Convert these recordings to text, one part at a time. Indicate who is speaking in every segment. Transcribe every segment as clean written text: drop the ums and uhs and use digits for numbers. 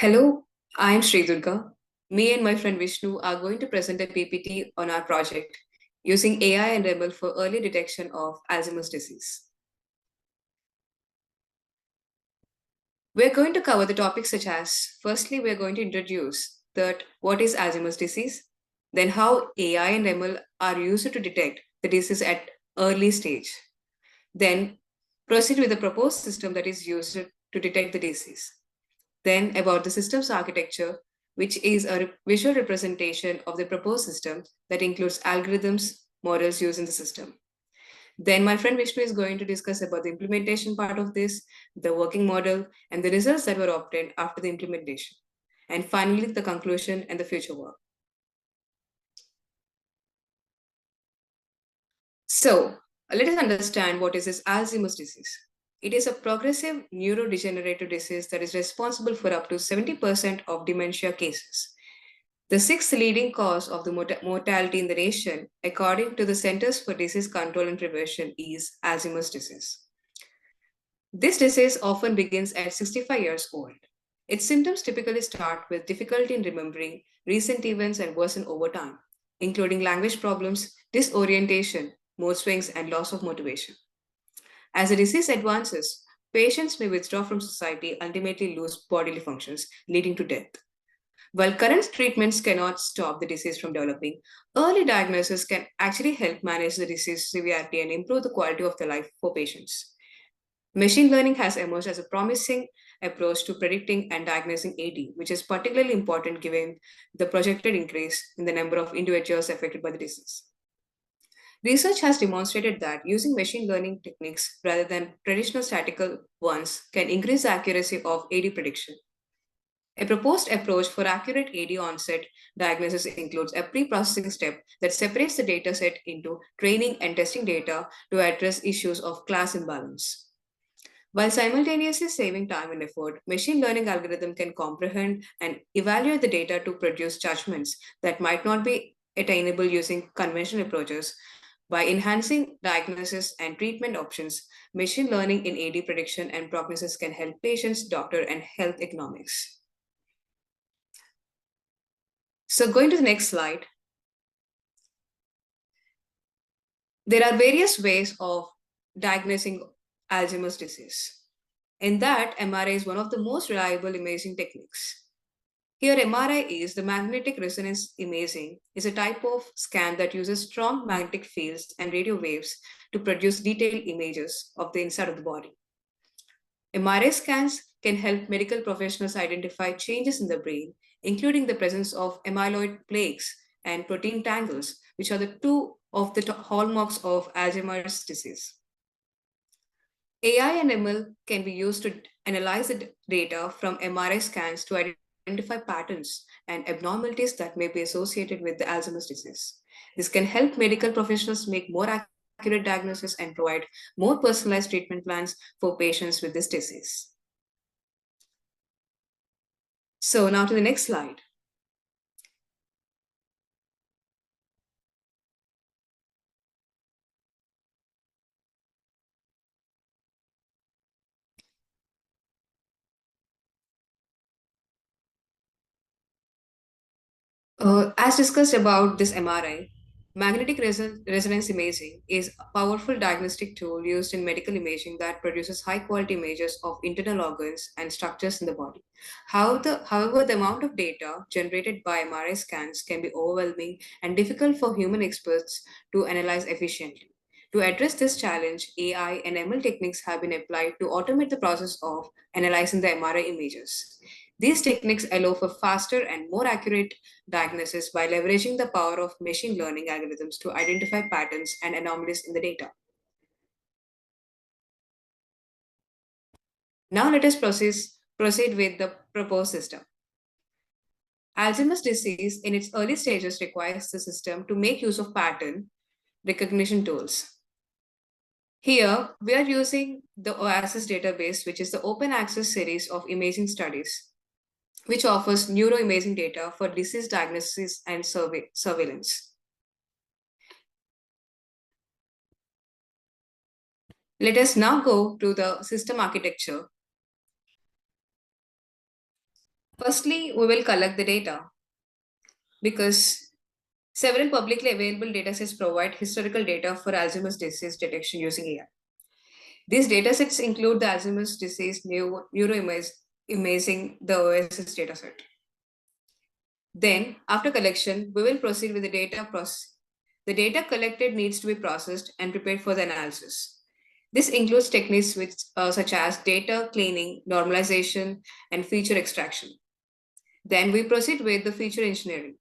Speaker 1: Hello, I'm Sri Durga. Me and my friend Vishnu are going to present a PPT on our project using AI and ML for early detection of Alzheimer's disease. We're going to cover the topics such as firstly, we're going to introduce that what is Alzheimer's disease, then how AI and ML are used to detect the disease at early stage, then proceed with the proposed system that is used to detect the disease. Then about the system's architecture, which is a visual representation of the proposed system that includes algorithms, models used in the system. Then my friend Vishnu is going to discuss about the implementation part of this, the working model, and the results that were obtained after the implementation. And finally, the conclusion and the future work. So let us understand what is this Alzheimer's disease. It is a progressive neurodegenerative disease that is responsible for up to 70% of dementia cases. The sixth leading cause of the mortality in the nation, according to the Centers for Disease Control and Prevention, is Alzheimer's disease. This disease often begins at 65 years old. Its symptoms typically start with difficulty in remembering recent events and worsen over time, including language problems, disorientation, mood swings, and loss of motivation. As the disease advances, patients may withdraw from society, ultimately lose bodily functions, leading to death. While current treatments cannot stop the disease from developing, early diagnosis can actually help manage the disease severity and improve the quality of the life for patients. Machine learning has emerged as a promising approach to predicting and diagnosing AD, which is particularly important given the projected increase in the number of individuals affected by the disease. Research has demonstrated that using machine learning techniques rather than traditional statistical ones can increase the accuracy of AD prediction. A proposed approach for accurate AD onset diagnosis includes a pre-processing step that separates the dataset into training and testing data to address issues of class imbalance. While simultaneously saving time and effort, machine learning algorithm can comprehend and evaluate the data to produce judgments that might not be attainable using conventional approaches. By enhancing diagnosis and treatment options, machine learning in AD prediction and prognosis can help patients, doctor, and health economics. So going to the next slide, there are various ways of diagnosing Alzheimer's disease. In that, MRI is one of the most reliable imaging techniques. Here, MRI is the magnetic resonance imaging, is a type of scan that uses strong magnetic fields and radio waves to produce detailed images of the inside of the body. MRI scans can help medical professionals identify changes in the brain, including the presence of amyloid plaques and protein tangles, which are the two of the hallmarks of Alzheimer's disease. AI and ML can be used to analyze the data from MRI scans to identify patterns and abnormalities that may be associated with the Alzheimer's disease. This can help medical professionals make more accurate diagnosis and provide more personalized treatment plans for patients with this disease. So now to the next slide. As discussed about this MRI, magnetic resonance imaging is a powerful diagnostic tool used in medical imaging that produces high quality images of internal organs and structures in the body. However, the amount of data generated by MRI scans can be overwhelming and difficult for human experts to analyze efficiently. To address this challenge, AI and ML techniques have been applied to automate the process of analyzing the MRI images. These techniques allow for faster and more accurate diagnosis by leveraging the power of machine learning algorithms to identify patterns and anomalies in the data. Now let us proceed with the proposed system. Alzheimer's disease in its early stages requires the system to make use of pattern recognition tools. Here, we are using the OASIS database, which is the open access series of imaging studies, which offers neuroimaging data for disease diagnosis and surveillance. Let us now go to the system architecture. Firstly, we will collect the data because several publicly available datasets provide historical data for Alzheimer's disease detection using AI. These datasets include the Alzheimer's disease neuroimaging, the OSS dataset. Then, after collection, we will proceed with the data process. The data collected needs to be processed and prepared for the analysis. This includes techniques such as data cleaning, normalization, and feature extraction. Then we proceed with the feature engineering.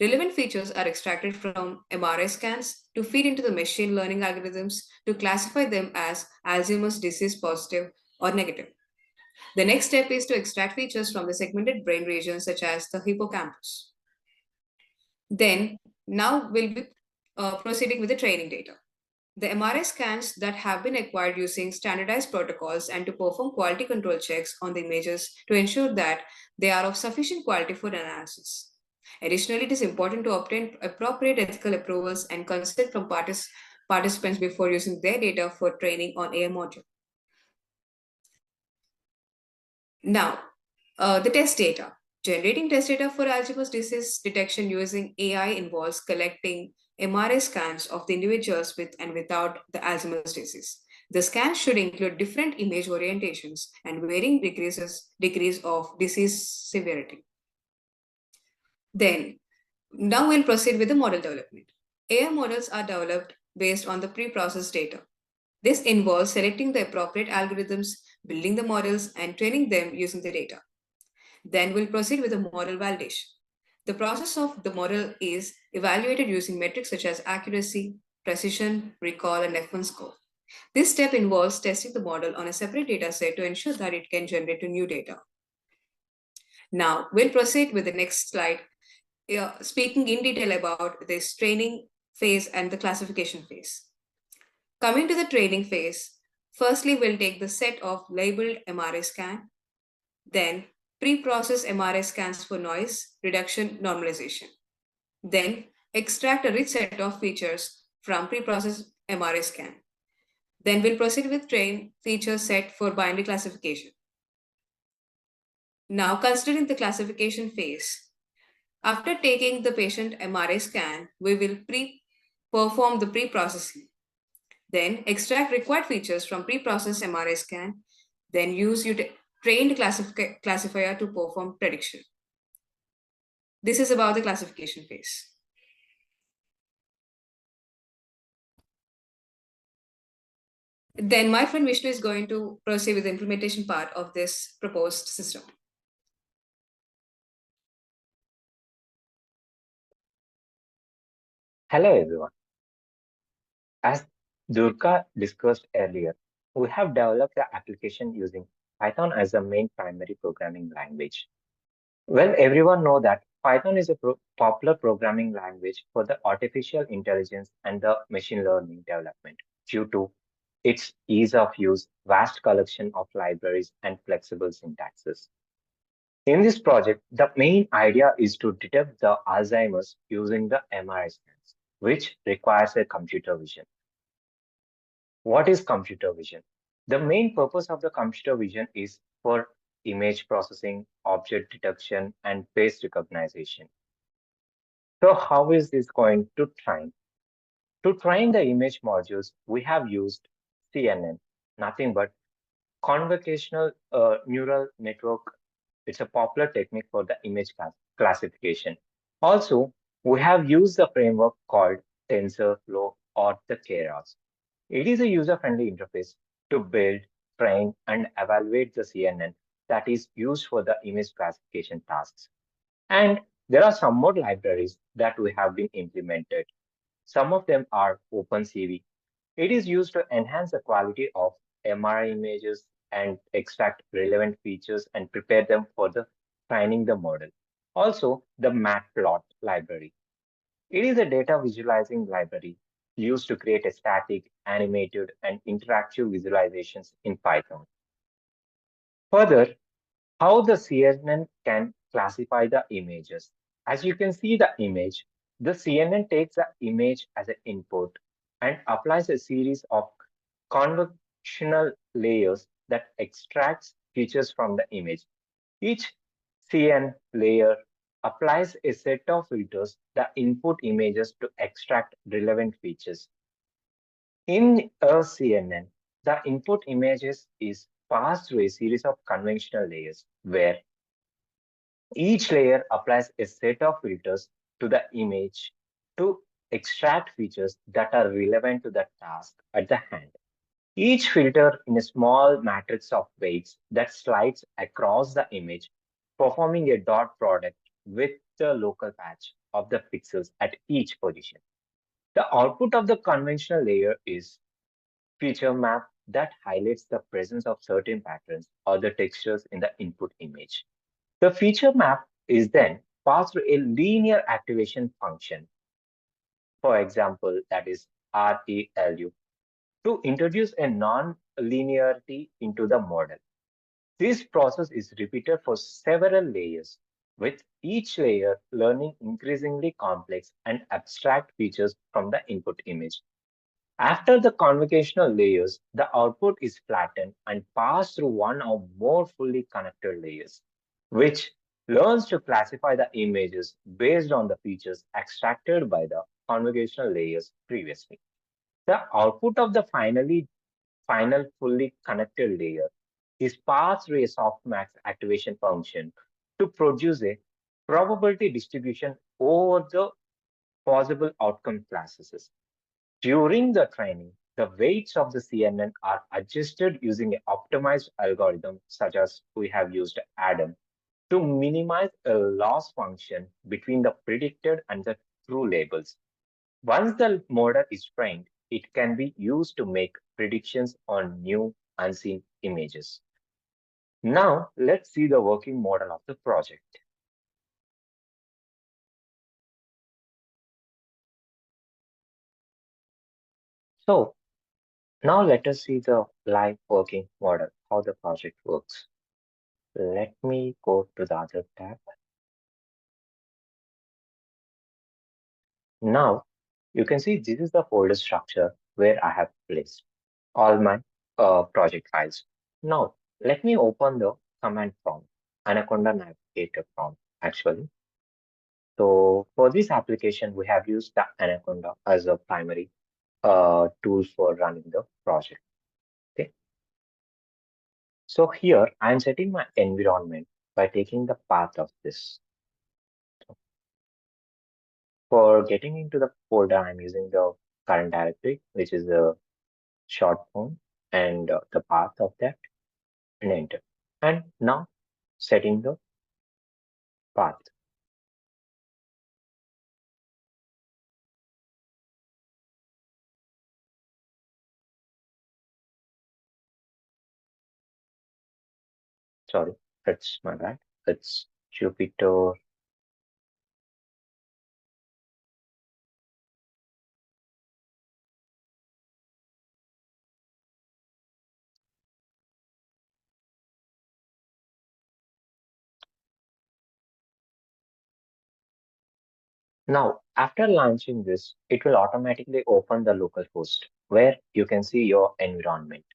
Speaker 1: Relevant features are extracted from MRI scans to feed into the machine learning algorithms to classify them as Alzheimer's disease positive or negative. The next step is to extract features from the segmented brain regions such as the hippocampus. Then, now we'll be proceeding with the training data. The MRI scans that have been acquired using standardized protocols and to perform quality control checks on the images to ensure that they are of sufficient quality for analysis. Additionally, it is important to obtain appropriate ethical approvals and consent from participants before using their data for training on AI module. Now, the test data. Generating test data for Alzheimer's disease detection using AI involves collecting MRI scans of the individuals with and without the Alzheimer's disease. The scans should include different image orientations and varying degrees of disease severity. Then, now we'll proceed with the model development. AI models are developed based on the pre-processed data. This involves selecting the appropriate algorithms, building the models, and training them using the data. Then we'll proceed with the model validation. The process of the model is evaluated using metrics such as accuracy, precision, recall, and F1 score. This step involves testing the model on a separate data set to ensure that it can generate new data. Now, we'll proceed with the next slide, speaking in detail about this training phase and the classification phase. Coming to the training phase, firstly, we'll take the set of labeled MRI scan, then pre-process MRI scans for noise, reduction, normalization. Then extract a rich set of features from pre-processed MRI scan. Then we'll proceed with train feature set for binary classification. Now considering the classification phase, after taking the patient MRI scan, we will perform the pre-processing. Then extract required features from pre-processed MRI scan, then use trained classifier to perform prediction. This is about the classification phase. Then my friend Vishnu is going to proceed with the implementation part of this proposed system.
Speaker 2: Hello everyone. As Durga discussed earlier, we have developed the application using Python as the main primary programming language. Well, everyone know that Python is a popular programming language for the artificial intelligence and the machine learning development due to its ease of use, vast collection of libraries, and flexible syntaxes. In this project, the main idea is to detect the Alzheimer's using the MRI scans, which requires a computer vision. What is computer vision? The main purpose of the computer vision is for image processing, object detection, and face recognition. So how is this going to train? To train the image modules, we have used CNN, nothing but convolutional neural network. It's a popular technique for the image classification. Also, we have used the framework called TensorFlow or the Keras. It is a user-friendly interface to build, train, and evaluate the CNN that is used for the image classification tasks. And there are some more libraries that we have been implemented. Some of them are OpenCV. It is used to enhance the quality of MRI images and extract relevant features and prepare them for the training the model. Also, the Matplot library. It is a data visualizing library used to create a static, animated, and interactive visualizations in Python. Further, how the CNN can classify the images. As you can see the image, the CNN takes the image as an input and applies a series of convolutional layers that extracts features from the image. Each CN layer applies a set of filters that input images to extract relevant features. In a CNN, the input images is passed through a series of conventional layers where each layer applies a set of filters to the image to extract features that are relevant to the task at the hand. Each filter in a small matrix of weights that slides across the image, performing a dot product with the local patch of the pixels at each position. The output of the conventional layer is feature map that highlights the presence of certain patterns or the textures in the input image. The feature map is then passed through a linear activation function, for example, that is RELU, to introduce a non-linearity into the model. This process is repeated for several layers, with each layer learning increasingly complex and abstract features from the input image. After the convolutional layers, the output is flattened and passed through one or more fully connected layers, which learns to classify the images based on the features extracted by the convolutional layers previously. The output of the final fully connected layer is passed through a softmax activation function to produce a probability distribution over the possible outcome classes. During the training, the weights of the CNN are adjusted using an optimized algorithm such as we have used ADAM to minimize a loss function between the predicted and the true labels. Once the model is trained, it can be used to make predictions on new unseen images. Now, let's see the working model of the project. So, now let us see the live working model, how the project works. Let me go to the other tab. Now, you can see this is the folder structure where I have placed all my project files. Now, let me open the command prompt, Anaconda Navigator prompt, actually. So for this application, we have used the Anaconda as a primary tool for running the project. Okay. So here I'm setting my environment by taking the path of this. For getting into the folder, I'm using the current directory, which is the short form and the path of that and enter. And now setting the path. Sorry, it's my bad. It's Jupyter. Now, after launching this, it will automatically open the local host where you can see your environment.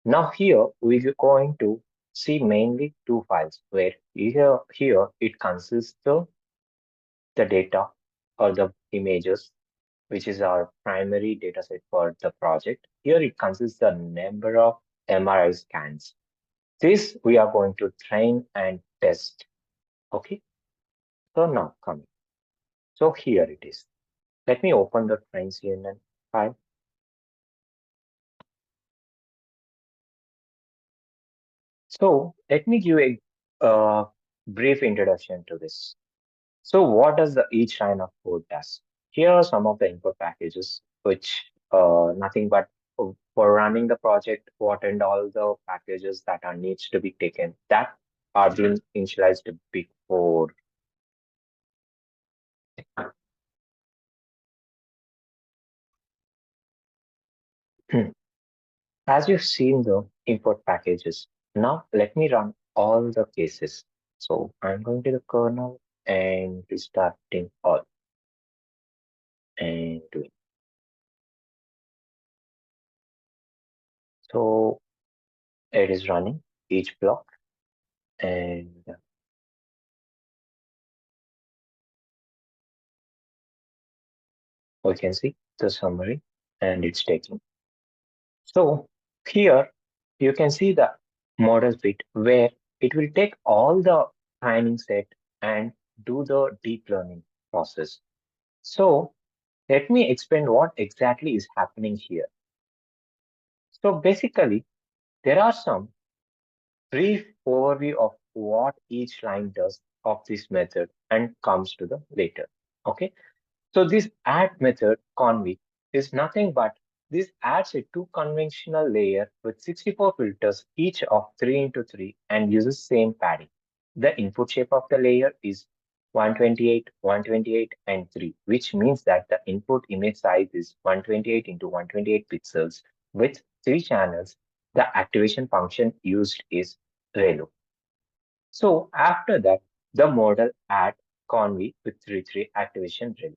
Speaker 2: Now here we're going to see mainly two files where here it consists the data or the images, which is our primary data set for the project. Here it consists the number of MRI scans. This we are going to train and test. Okay, so now coming. So here it is. Let me open the train CNN file. So let me give a brief introduction to this. So what does each line of code does? Here are some of the input packages, which nothing but for running the project, what and all the packages that are needs to be taken that are being initialized before. As you've seen the input packages, now let me run all the cases. So I'm going to the kernel and restarting all and doing. So it is running each block and We can see the summary and it's taking. So here you can see the model fit where it will take all the training set and do the deep learning process. So let me explain what exactly is happening here. So basically, there are some brief overview of what each line does of this method and comes to the later. Okay. So this add method conv is nothing but this adds a two conventional layer with 64 filters, each of 3 into 3 and uses same padding. The input shape of the layer is 128, 128 and 3, which means that the input image size is 128 into 128 pixels with 3 channels. The activation function used is ReLU. So after that, the model add conv with 3 activation ReLU.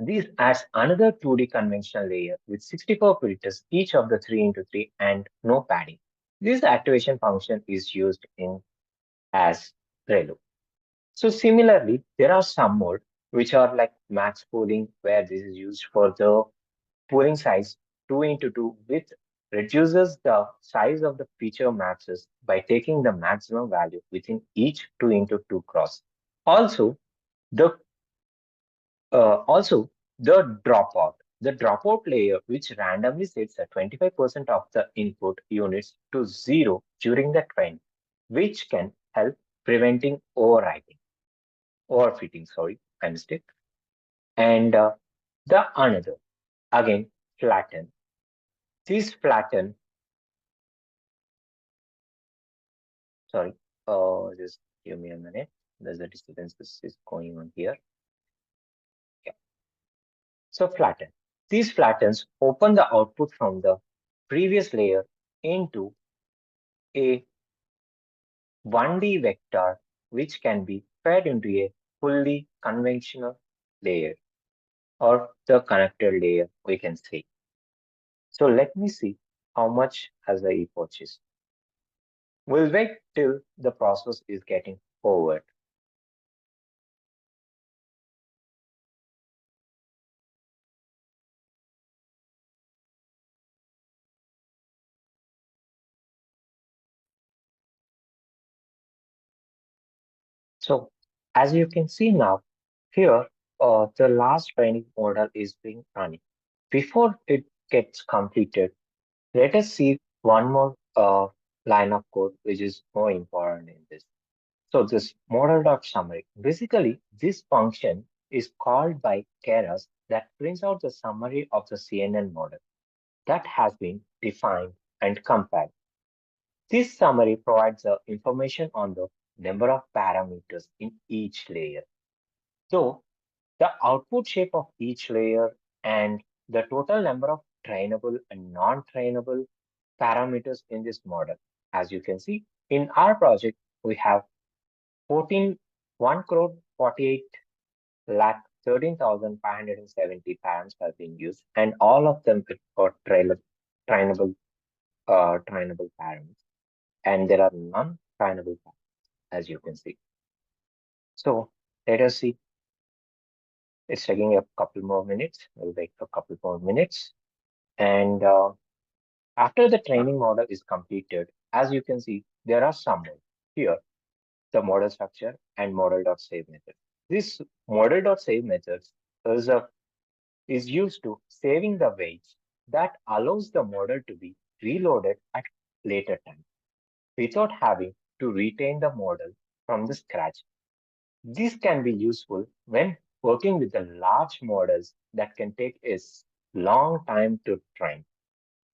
Speaker 2: This adds another 2D conventional layer with 64 filters, each of the 3 into 3 and no padding. This activation function is used in as ReLU. So similarly, there are some mode which are like max pooling, where this is used for the pooling size 2 into 2, which reduces the size of the feature maxes by taking the maximum value within each 2 into 2 cross. Also, the also, the dropout. The dropout layer, which randomly sets the 25% of the input units to zero during the train, which can help preventing overfitting, sorry, I mistake. And the another, again, flatten. This flatten, sorry, just give me a minute. There's a disturbance is going on here. Yeah. So flatten. These flattens open the output from the previous layer into a 1D vector which can be fed into a fully conventional layer or the connected layer, we can say. So let me see how much has the purchase. We'll wait till the process is getting forward. So as you can see now, here the last training model is being running. Before it gets completed, let us see one more line of code which is more important in this. So this model.summary, basically this function is called by Keras that prints out the summary of the CNN model that has been defined and compiled. This summary provides the information on the number of parameters in each layer. So the output shape of each layer and the total number of trainable and non-trainable parameters in this model. As you can see, in our project, we have 14, 1 crore 48 lakh 13,570 params have been used, and all of them got trainable, trainable params, and there are non-trainable params, as you can see. So let us see. It's taking a couple more minutes. We'll wait for a couple more minutes, and after the training model is completed, as you can see, there are some more here. The model structure and model.save method. This model.save methods is used to saving the weights that allows the model to be reloaded at later time without having to retain the model from the scratch. This can be useful when working with the large models that can take a long time to train.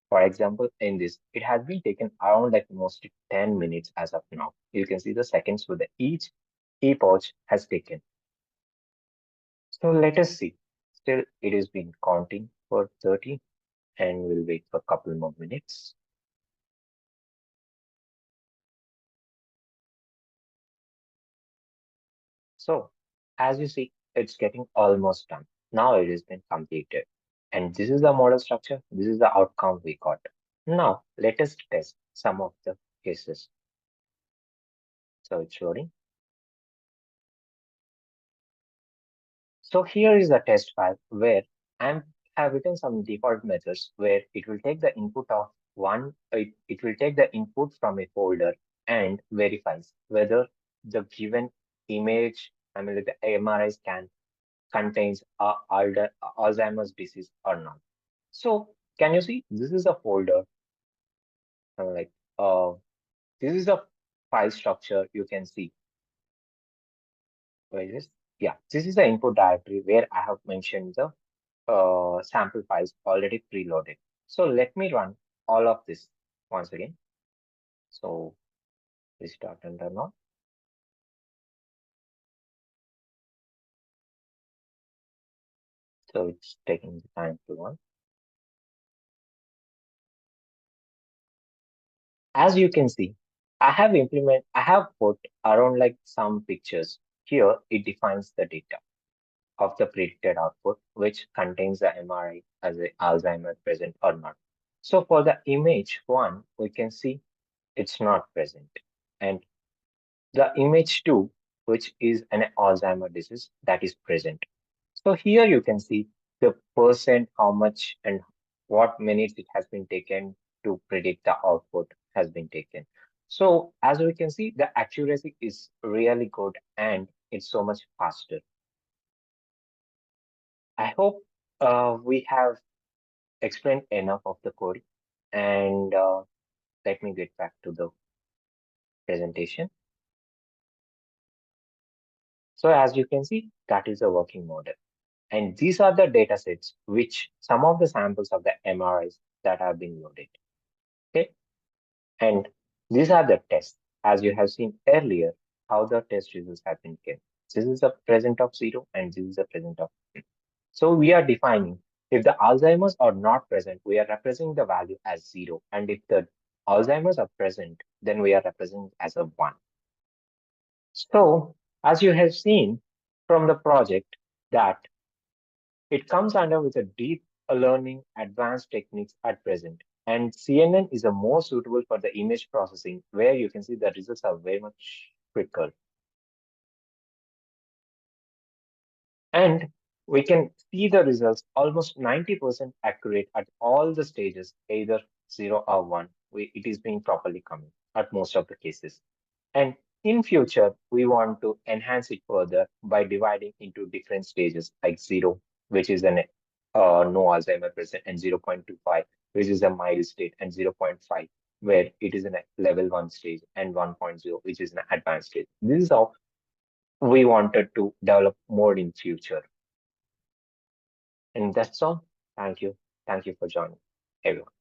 Speaker 2: For example, in this, it has been taken around like mostly 10 minutes as of now. You can see the seconds with the each epoch has taken. So let us see. Still, it has been counting for 30 and we'll wait for a couple more minutes. So as you see, it's getting almost done. Now it has been completed. And this is the model structure. This is the outcome we got. Now let us test some of the cases. So it's loading. So here is the test file where I have written some default methods where it will take the input of it will take the input from a folder and verifies whether the given image, I mean, like the MRI scan contains Alzheimer's disease or not. So can you see this is a folder, like uh, this is a file structure you can see. Where is this? Yeah, this is the input directory where I have mentioned the sample files already preloaded. So let me run all of this once again. So restart and run on. So it's taking the time to run. As you can see, I have put around like some pictures. Here it defines the data of the predicted output, which contains the MRI as a Alzheimer present or not. So for the image one, we can see it's not present. And the image two, which is an Alzheimer disease, that is present. So here you can see the percent, how much and what minutes it has been taken to predict the output has been taken. So as we can see, the accuracy is really good and it's so much faster. I hope we have explained enough of the code, and let me get back to the presentation. So as you can see, that is a working model. And these are the data sets which some of the samples of the MRIs that have been loaded. Okay. And these are the tests. As you have seen earlier, how the test results have been given. This is a present of 0 and this is a present of 1. So we are defining if the Alzheimer's are not present, we are representing the value as 0. And if the Alzheimer's are present, then we are representing as a 1. So as you have seen from the project that it comes under with a deep learning advanced techniques at present. And CNN is a more suitable for the image processing where you can see the results are very much quicker. And we can see the results almost 90% accurate at all the stages, either 0 or 1. It is being properly coming at most of the cases. And in future, we want to enhance it further by dividing into different stages like 0, which is an no Alzheimer present, and 0.25, which is a mild state, and 0.5, where it is in a level 1 stage, and 1.0, which is an advanced stage. This is how we wanted to develop more in future. And that's all. Thank you. Thank you for joining, everyone.